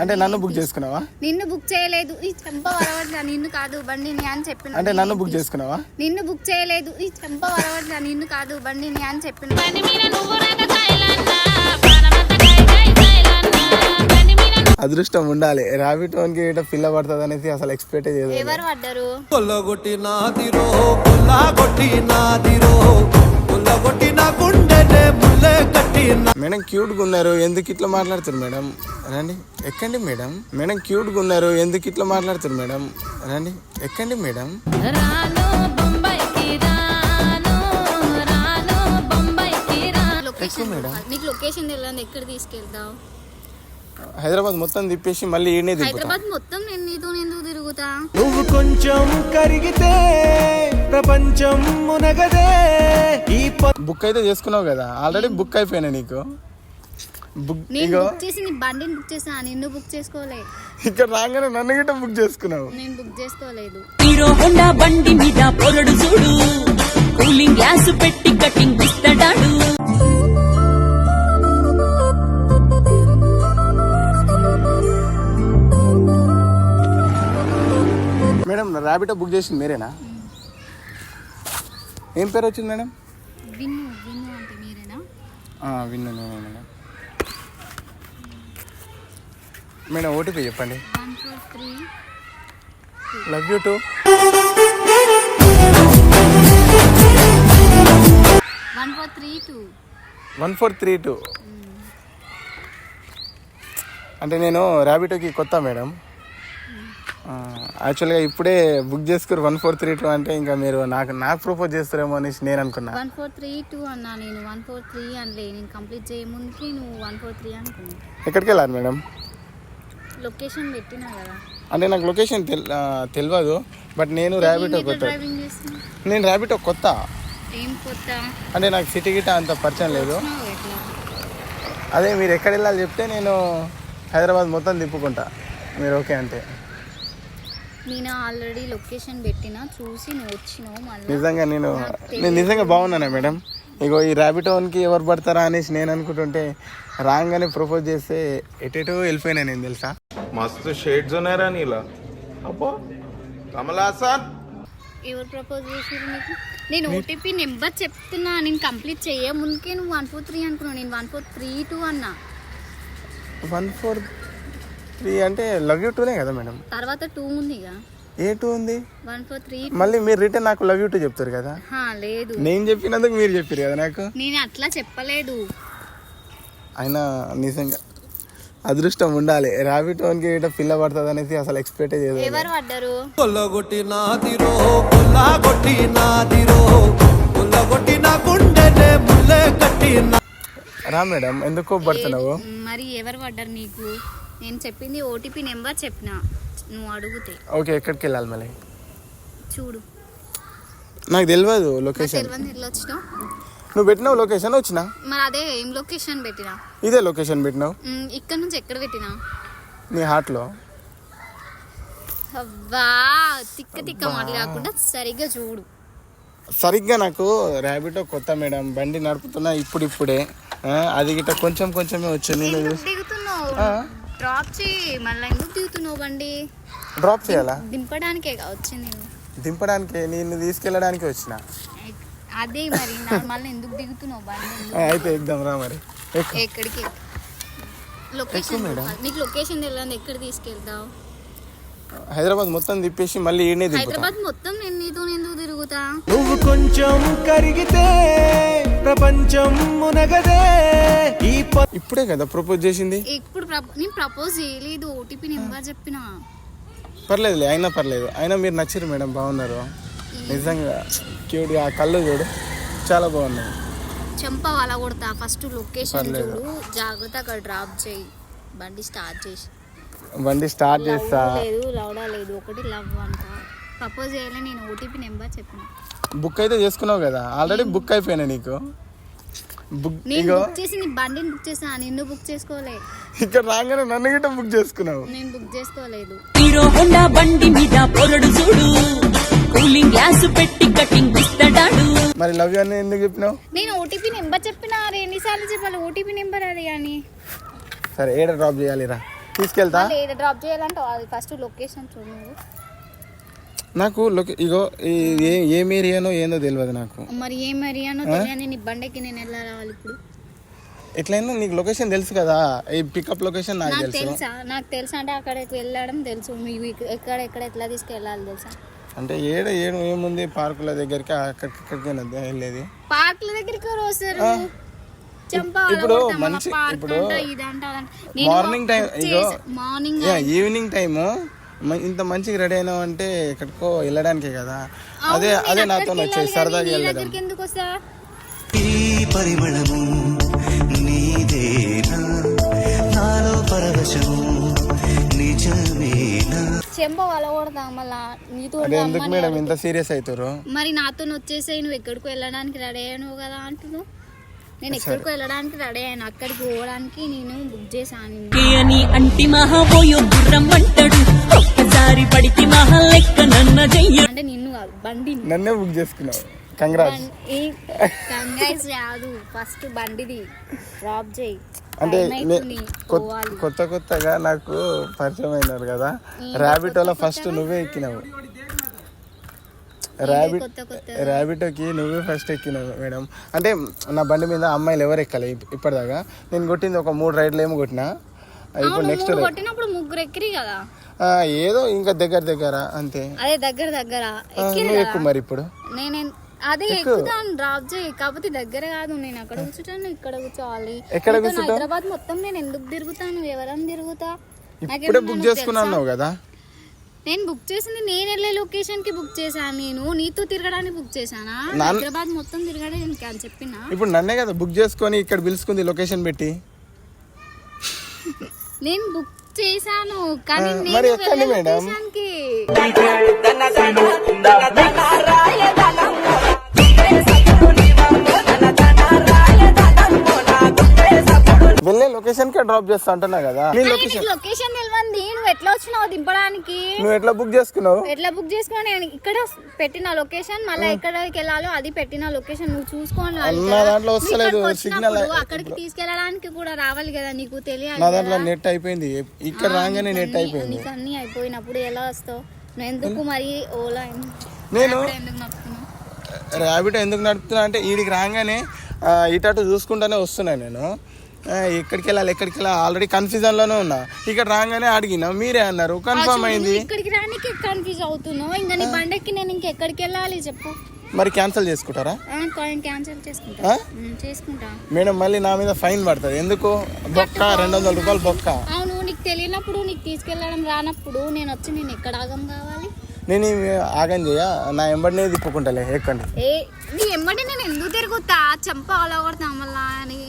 అంటే నన్ను బుక్ చేసుకున్నావా? నిన్ను బుక్ చేయలేదు. ఈ చెంప వరవట్లా. నిన్ను కాదు బండిని అని చెప్పిన. అంటే నన్ను బుక్ చేసుకున్నావా? నిన్ను బుక్ చేయలేదు. ఈ చెంప వరవట్లా. నిన్ను కాదు బండిని అని చెప్పిన. అదృష్టం ఉండాలి. రాబిట్ వన్ కి పిల్ల పడుతుంది అనేసి అసలు ఎక్స్పెక్ట్ చేయలేదు. ఎవరు పడ్డారు? మేడం క్యూట్ గా ఉన్నారు, ఎందుకు ఇట్లా మాట్లాడుతారు మేడం? రండి ఎక్కండి మేడం. మేడం క్యూట్ గా ఉన్నారు, ఎందుకు ఇట్లా మాట్లాడుతారు మేడం? రండి ఎక్కండి మేడం. నీకు లొకేషన్ తెలియదు, ఎక్కడ తీసుకెళ్తావు? హైదరాబాద్ మొత్తం తిప్పేసి మళ్ళీ ఈడనే తిప్పుతా. హైదరాబాద్ మొత్తం నేను నీతో ఎందుకు తిరుగుతా? నువ్వు కొంచెం కరిగితే ప్రపంచం మునగదే. బుక్ అయితే చేసుకున్నావు కదా, ఆల్రెడీ బుక్ అయిపోయినా నీకు. నేను బుక్ చేసి నీ బండిని బుక్ చేసా, నిన్ను బుక్ చేసుకోలే. ఇక్కడ రాగానే నన్ను గిట్ట బుక్ చేసుకున్నావు. నేను బుక్ చేసుకోలేదు. హీరో హోండా బండి మీద పొరడు చూడు, కూలింగ్ గ్లాస్ పెట్టి కటింగ్ ఇస్తాడాడు. మేడం ర్యాబిటో బుక్ చేసింది మీరేనా? ఏం పేరు వచ్చింది మేడం? విన్ను. విన్ను అంటే మీరేనా? విన్ను నేనే మేడం. మేడం ఓటీపీ చెప్పండి. 143. Love you two. 1432. 1432. అంటే నేను ర్యాబిటోకి కొత్త మేడం. యాక్చువల్గా ఇప్పుడే బుక్ చేసుకుని 1432 అంటే ఇంకా మీరు నాకు ప్రపోజ్ చేస్తారేమో అనేసి నేను అనుకున్నా. 1432 అన్నా నేను. 143 అనలే. నేను కంప్లీట్ చేయముందుకి నువ్వు 143 అనుకున్నా. ఎక్కడికి వెళ్ళాలి మేడం? లొకేషన్ పెట్టినా కదా. అంటే నాకు లొకేషన్ తెలియదు, బట్ నేను ర్యాబిటో కొత్త. డ్రైవింగ్ చేస్తున్నా. నేను ర్యాబిటో కొత్త. ఏం కొత్త? అంటే నాకు సిటీ గిట్ట అంత పరిచయం లేదు. ఎట్లా? అదే మీరు ఎక్కడ వెళ్ళాలి చెప్తే నేను హైదరాబాద్ మొత్తం తిప్పుకుంటా, మీరు ఓకే అంటే. నేను ఆల్రెడీ లొకేషన్ పెట్టినా, చూసి నువ్వు వచ్చినావు. మళ్ళీ నిజంగా నేను నిజంగా బాగున్నానా మేడం? ఇగో ఈ ర్యాబిటోన్కి ఎవరు పడతారా అనేసి నేను అనుకుంటుంటే రాగానే ప్రపోజ్ చేస్తే ఎటెటో వెళ్ళిపోయినా నేను, తెలుసా? మస్తు షేడ్స్ ఉన్నారా నీలా? అబ్బో కమలాసన్. ఎవరు ప్రపోజ్ చేసారు నీకు? నేను ఓటీపీ నెంబర్ చెప్తున్నా. నేను కంప్లీట్ చేయ ముందుకే నువ్వు 143 అనుకున్నావు. నేను 1432 అన్నా. 143 అంటే లవ్ యూ టూనే కదా మేడం? తర్వాత 2 ఉంది. ఏ 2 ఉంది? 143. మళ్ళీ మీరు రిటర్న్ నాకు లవ్ యూ టూ చెప్తారు కదా? లేదు, నేను చెప్పినందుకు మీరు చెప్పారు కదా నాకు. నేను అట్లా చెప్పలేదు. అయినా నిజంగా అదృష్టం ఉండాలి. ర్యాబిట్ వన్ కి పిల్ల పడుతుంది అనేసి అసలు ఎక్స్పెక్ట్ చేయలేదు. ఎవరు పడ్డారు? కొల్లగొట్టి నాదిరో కొల్లగొట్టి నాదిరో కొల్లగొట్టి నా గుండెనే ముల్లే కట్టి. రా మేడం, ఎందుకు పడుతున్నావు? మరి ఎవరు పడ్డారు నీకు? నేను చెప్పింది ఓటీపీ నెంబర్ చెప్పిన, నువ్వు అడుగుతే. ఓకే, ఎక్కడికి వెళ్ళాలి మళ్ళీ? చూడు, నాకు తెలియదు లొకేషన్. ఎట్లా వచ్చినావు? నువ్వు పెట్టినావు లొకేషన్, వచ్చినా. మరి అదే ఏం లొకేషన్ పెట్టినా? ఇదే లొకేషన్ పెట్టినావు. ఇక్కడ నుంచి ఎక్కడ పెట్టినా? నీ హార్ట్లో. అవ్వా, తిక్క తిక్క మాట్లాడకుండా సరిగ్గా చూడు. సరిగ్గా నాకు ర్యాబిటో కొత్త మేడం, బండి నడుపుతున్నా ఇప్పుడిప్పుడే. అది గిట్ట కొంచెం కొంచెమే వచ్చింది. దిగుతున్నావు, డ్రాప్ చేయి. మళ్ళీ ఎందుకు దిగుతున్నావు? బండి డ్రాప్ చేయాలా? దింపడానికే వచ్చింది. దింపడానికి, నిన్ను తీసుకెళ్ళడానికి వచ్చిన. అదే మరి మళ్ళీ ఎందుకు దిగుతున్నావు బండి? అయితే ఎగ్దాం రా మరి. ఎక్కడికి? లొకేషన్ నీకు లొకేషన్ తెలియదు, ఎక్కడ తీసుకెళ్తావు? హైదరాబాద్ మొత్తం తిప్పేసి మళ్ళీ ఈడనే తిప్పుతా. హైదరాబాద్ మొత్తం నేను నీతో ఎందుకు తిరుగుతా? నువ్వు కొంచెం కరిగితే ప్రపంచం మునగదే. ఇప్పుడే కదా ప్రపోజ్ చేసింది. ఇప్పుడు నేను ప్రపోజ్ చేయలేదు, ఓటీపీ నెంబర్ చెప్పిన. పర్లేదులే, అయినా పర్లేదు. అయినా మీరు నచ్చారు మేడం, బాగున్నారు నిజంగా. క్యూట్గా ఆ కళ్ళు చూడు, చాలా బాగున్నాయి. చెంప వాళ్ళ కొడతా. ఫస్ట్ లొకేషన్ చూడు, జాగ్రత్తగా డ్రాప్ చేయి. బండి స్టార్ట్ చేసి. బండి స్టార్ట్ చేస్తా. లేదు లౌడా లేదు, ఒకటి లవ్ అంట. ప్రపోజ్ చేయలే, నేను ఓటీపీ నెంబర్ చెప్పిన. బుక్ అయితే చేసుకున్నావు కదా, ఆల్రెడీ బుక్ అయిపోయినా నీకు. నేను బుక్ చేసి నీ బండిని బుక్ చేసా, నిన్ను బుక్ చేసుకోలే. ఇక్కడ రాగానే నన్ను గిట్ట బుక్ చేసుకున్నావు. నేను బుక్ చేసుకోలేదు. హీరో హోండా బండి మీద పొరడు చూడు, కూలింగ్ గ్లాస్ పెట్టి కటింగ్ ఇస్తాడాడు. మరి లవ్ యూ అని ఎందుకు చెప్పినావు? నేను ఓటీపీ నెంబర్ చెప్పిన. ఎన్నిసార్లు చెప్పాలి ఓటీపీ నెంబర్ అది అని? సరే, ఏడ డ్రాప్ చేయాలి రా? తీసుకెళ్తా. డ్రాప్ చేయాలంటే అది ఫస్ట్ లొకేషన్ చూడు నువ్వు. నాకు ఇగో ఏం ఏరియానో ఏందో తెలియదు నాకు. మరి ఏం ఏరియానో తెలియని నీ బండికి నేను ఎలా రావాలి ఇప్పుడు? ఎట్లయినా నీకు లొకేషన్ తెలుసు కదా, ఈ పికప్ లొకేషన్ నాకు తెలుసు. నాకు తెలుసా అంటే అక్కడికి వెళ్ళడం తెలుసు, మీకు ఎక్కడ ఎట్లా తీసుకెళ్ళాలి తెలుసా? అంటే ఏడు ఏముంది, పార్కుల దగ్గరికి అక్కడికి వెళ్ళేది. పార్కుల దగ్గరికి వస్తారు ఇప్పుడు మంచి ఇప్పుడు మార్నింగ్ టైం ఈవినింగ్ టైము ఇంత మంచిగా రెడీ అయినావు అంటే ఎక్కడికో వెళ్ళడానికే కదా. అదే నాతో వచ్చేది సరదాగా వెళ్ళడం. ఎందుకు వస్తా? ఈ పరిమళము నీదేనా, నాలో పరవశము నిజమేనా. చెంప వలగొడతా మళ్ళా నీతో. ఎందుకు మేడం ఇంత సీరియస్ అవుతారు? మరి నాతో వచ్చేసాయి, నువ్వు ఎక్కడికో వెళ్ళడానికి రెడీ అయ్యాను కదా అంటున్నావు. నేను ఎక్కడికో వెళ్ళడానికి రెడీ అయ్యాను, అక్కడికి పోవడానికి నేను బుక్ చేశాను. అని అంటి మహాబోయో గుర్రం అంటాడు, ఒక్కసారి పడితే మహా లెక్క నన్న చెయ్య. అంటే నిన్ను కాదు బండి, నన్నే బుక్ చేసుకున్నావు. కంగ్రాట్స్ కాదు, ఫస్ట్ బండిది డ్రాప్ చేయి. అంటే కొత్తగా నాకు పరిచయం అయినారు కదా, ర్యాబిటోలో ఫస్ట్ నువ్వే ఎక్కినావు. ర్యాబిటోకి నువ్వే ఫస్ట్ ఎక్కినావు మేడం. అంటే నా బండి మీద అమ్మాయిలు ఎవరు ఎక్కలే ఇప్పటిదాకా. నేను కొట్టింది ఒక 3 రైడ్లు ఏమో కొట్టినా. ఇప్పుడు నెక్స్ట్ కొట్టినప్పుడు 3 ఎక్కిరి కదా, ఏదో ఇంకా దగ్గర అంతే. అదే దగ్గర ఎక్కువ మరి ఇప్పుడు నేను అదే ఎక్కుతాను, డ్రాప్ చేయి. కాకపోతే దగ్గర కాదు, నేను అక్కడ కూర్చుంటాను, ఇక్కడ కూర్చోవాలి. హైదరాబాద్ మొత్తం నేను ఎందుకు తిరుగుతాను, ఎవరని తిరుగుతా? ఇప్పుడే బుక్ చేసుకున్నావు కదా. నేను బుక్ చేసింది నేను వెళ్ళే లొకేషన్ కి బుక్ చేశాను. నేను నీతో తిరగడానికి బుక్ చేశానా? హైదరాబాద్ మొత్తం తిరగడానికి అని చెప్పినా. ఇప్పుడు నన్నే కదా బుక్ చేసుకొని ఇక్కడ పిలుచుకుంది లొకేషన్ పెట్టి. నేను బుక్ చేశాను కానీ మరి ఎక్కండి మేడం. వెళ్ళే లొకేషన్ కి డ్రాప్ చేస్తా అంటున్నా కదా. లొకేషన్ తెలియంది నువ్వు ఎట్లా వచ్చినావు దింపడానికి? నువ్వు ఎట్లా బుక్ చేసుకున్నావు? నేను ఇక్కడ పెట్టిన లొకేషన్, మళ్ళీ ఎక్కడికి వెళ్ళాలో అది పెట్టిన లొకేషన్ నువ్వు చూసుకోవాలి. నా దాంట్లో వస్తలేదు సిగ్నల్. అక్కడికి తీసుకెళ్ళడానికి కూడా రావాలి కదా, నీకు తెలియాలి. నా దాంట్లో నెట్ అయిపోయింది, ఇక్కడ రాగానే నెట్ అయిపోయింది. నీకు అన్ని అయిపోయినప్పుడు ఎలా వస్తావు? నువ్వు ఎందుకు మరి ఓలా నేను ర్యాబిటో ఎందుకు నడుపుతున్నా అంటే ఈడికి రాగానే ఇటు చూసుకుంటానే వస్తున్నాను నేను. ఎక్కడికి వెళ్ళాలి ఆల్రెడీ కన్ఫ్యూజన్ లోనే ఉన్నా. ఇక్కడ రాగానే అడిగినా, మీరే అన్నారు, కన్ఫర్మ్ అయింది. ఇక్కడికి రానికి కన్ఫ్యూజ్ అవుతున్నావు. ఇంకా నీ బండికి నేను ఇంకెక్కడికి వెళ్ళాలి చెప్పు. మరి క్యాన్సిల్ చేసుకుంటారా? క్యాన్సిల్ చేసుకుంటా మేడం. మళ్ళీ నా మీద ఫైన్ పడుతుంది. ఎందుకు? బొక్క 200 రూపాయలు బొక్క. అవును, నీకు తెలియనప్పుడు, నీకు తీసుకెళ్ళడం రానప్పుడు నేను వచ్చి నేను ఎక్కడ ఆగం కావాలి? నేను ఆగం చేయ, నా ఎంబడినే తిప్పుకుంటాలే. ఎక్కండి. నీ ఎంబడి నేను ఎందుకు తిరుగుతా? చంప అలా కొడతా మళ్ళా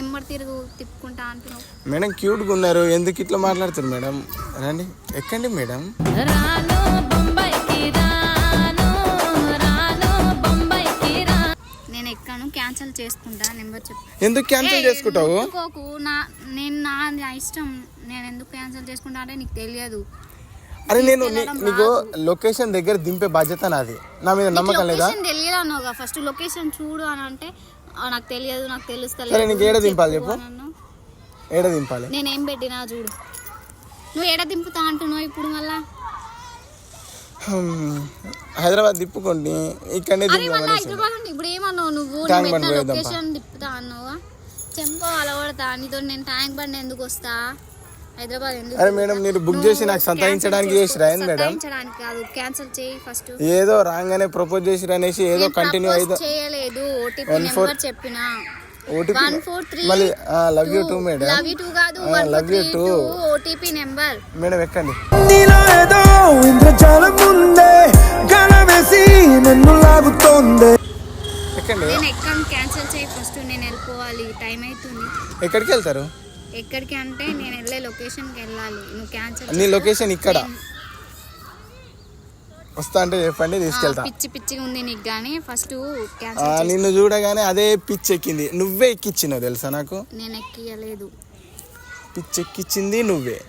ఎంబడి తిప్పుకుంటా అంటున్నావు. మేడం క్యూట్గా ఉన్నారు, ఎందుకు ఇట్లా మాట్లాడుతారు మేడం? రండి ఎక్కండి మేడం. నేను ఎక్కాను, క్యాన్సిల్ చేసుకుంటా. నెంబర్ చెప్పు. ఎందుకు క్యాన్సిల్ చేసుకుంటావు? నా ఇష్టం. నేను ఎందుకు క్యాన్సిల్ చేసుకుంటా అంటే నీకు తెలియదు. అరే నేను నీకు లొకేషన్ దగ్గర దింపే బాధ్యత నాది. నా మీద నమ్మకం లేదా? తెలియదు అన్నావుగా, ఫస్ట్ లొకేషన్ చూడు అని అంటే నాకు తెలియదు, నాకు తెలుస్తలేదు. సరే నీకు ఏడ దింపాలి చెప్పు. ఏడ దింపాలి? నేనేం పెట్టినా చూడు. నువ్వు ఏడ దింపుతా అంటున్నావు ఇప్పుడు మళ్ళా? హైదరాబాద్ తిప్పుకోండి, ఇక్కడనే హైదరాబాద్ అంటే ఇప్పుడు ఏమన్నావు నువ్వు? లొకేషన్ తిప్పుతా అన్నావా? చెంప అలవడతా నీతో. నేను ట్యాంక్ బండ్ ఎందుకు వస్తా? హైదరాబాద్ ఎందుకు? అరే మేడం మీరు బుక్ చేసి నాకు సంతాయించడానికి చేసిరా మేడం? కాదు, క్యాన్సిల్ చేయి ఫస్ట్. ఏదో రాగానే ప్రపోజ్ చేసిరా అనేసి ఏదో కంటిన్యూ అయితే చేయలేదు. ఓటీపీ నెంబర్ చెప్పినా. ఓటీపీ మళ్ళీ love you too madam. Love you too కాదు, love you too OTP number. Madam ఎక్కండి. నీలో ఏదో ఇంద్రజాలం ఉందే, గణవేసి నన్ను లాగుతోంది. ఎక్కండి. నేను ఎక్కను, క్యాన్సిల్ చేయి ఫస్ట్. నేను వెళ్ళిపోవాలి, టైం అవుతుంది. ఎక్కడికి వెళ్తారు? ఎక్కడికి అంటే నేను వెళ్ళే లొకేషన్కి వెళ్ళాలి. నువ్వు క్యాన్సిల్. నీ లొకేషన్ ఇక్కడ వస్తా అంటే చెప్పండి, తీసుకెళ్తా. పిచ్చిగా ఉంది నీకు కానీ ఫస్ట్ నిన్ను చూడగానే అదే పిచ్చి ఎక్కింది. నువ్వే ఎక్కిచ్చినావు తెలుసా నాకు. నేను ఎక్కియలేదు, పిచ్చి ఎక్కిచ్చింది నువ్వే.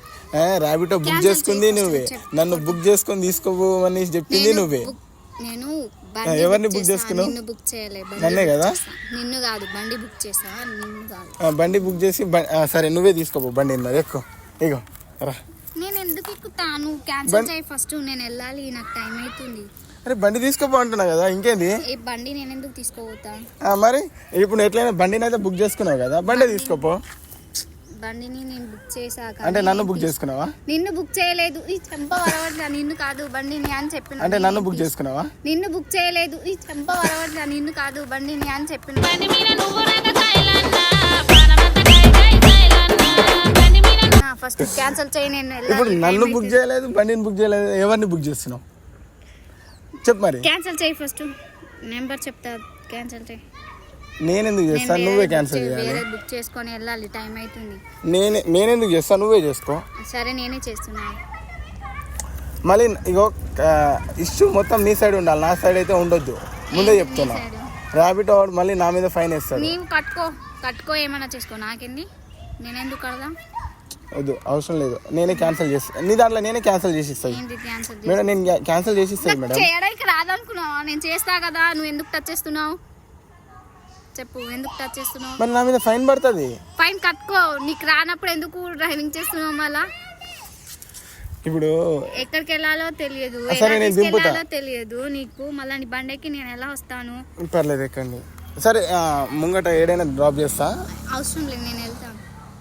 ర్యాబిటో బుక్ చేసుకుంది నువ్వే, నన్ను బుక్ చేసుకొని తీసుకోమని చెప్పింది నువ్వే. నేను ఎవరిని బుక్ చేసుకున్నావు? నిన్ను బుక్ చేయలేదు. నన్నే కదా? నిన్ను కాదు, బండి బుక్ చేసా. నిన్ను కాదు. బండి బుక్ చేసి సరే నువ్వే తీసుకోపో బండి. మరి ఎక్కువ ఇగో రా. ఎందుకు ఎక్కుతాను? క్యాన్సిల్ చేయి ఫస్ట్, నేను వెళ్ళాలి, నాకు టైం అవుతుంది. అరే బండి తీసుకోపో అంటున్నా కదా, ఇంకేంది? ఈ బండి నేను ఎందుకు తీసుకోపోతా? మరి ఇప్పుడు ఎట్లయినా బండిని అయితే బుక్ చేసుకున్నావు కదా, బండి తీసుకోపో. బండిని నేను బుక్ చేశాక అంటే నన్ను బుక్ చేసుకున్నావా? నిన్ను బుక్ చేయలేదు, ఈ చెంప వరవట్లా. నిన్ను కాదు బండిని అని చెప్పిన. అంటే నన్ను బుక్ చేసుకున్నావా? నిన్ను బుక్ చేయలేదు, ఈ చెంప వరవట్లా. నిన్ను కాదు బండిని అని చెప్పిన. ఫస్ట్ క్యాన్సిల్ చేయి, నేను ఇప్పుడు నన్ను బుక్ చేయలేదు, బండిని బుక్ చేయలేదు, ఎవరిని బుక్ చేస్తున్నావు చెప్పు మరి. క్యాన్సిల్ చేయి ఫస్ట్, నెంబర్ చెప్తా, క్యాన్సిల్ చేయి. నేనెందుకు చేస్తాను, నువ్వే క్యాన్సిల్ చేయాలి. వేరే బుక్ చేసుకొని వెళ్ళాలి, టైం అవుతుంది. నేనెందుకు చేస్తాను, నువ్వే చేసుకో. సరే నేనే చేస్తున్నా. మళ్ళీ ఇగో ఇష్యూ మొత్తం నీ సైడ్ ఉండాలి, నా సైడ్ అయితే ఉండొద్దు, ముందే చెప్తున్నా. ర్యాబిట్ వాడు మళ్ళీ నా మీద ఫైన్ వేస్తాడు. నీవు కట్టుకో ఏమైనా చేసుకో, నాకేంది, నేనెందుకు కడదా? వద్దు, అవసరం లేదు, నేనే క్యాన్సిల్ చేసి నీ దాంట్లో నేనే క్యాన్సిల్ చేసి ఇస్తాను మేడం. నేను క్యాన్సిల్ చేసి ఇస్తాను మేడం. చేయడానికి రాదనుకున్నావా? నేను చేస్తా కదా, నువ్వు ఎందుకు టచ్ చేస్తున్నావు చెప్పు, ఎందుకు టచ్ చేస్తున్నావు? మరి నా మీద ఫైన్ పడుతుంది. ఫైన్ కట్టుకో, నీకు రానప్పుడు ఎందుకు డ్రైవింగ్ చేస్తున్నావు? మళ్ళా ఇప్పుడు ఎక్కడికి వెళ్ళాలో తెలియదు, సరే నేను దింపుతా తెలియదు నీకు. మళ్ళీ నీ బండికి నేను ఎలా వస్తాను? పర్లేదు ఎక్కండి. సరే ముంగట ఏడైనా డ్రాప్ చేస్తా. అవసరం లేదు, నేను వెళ్తాను.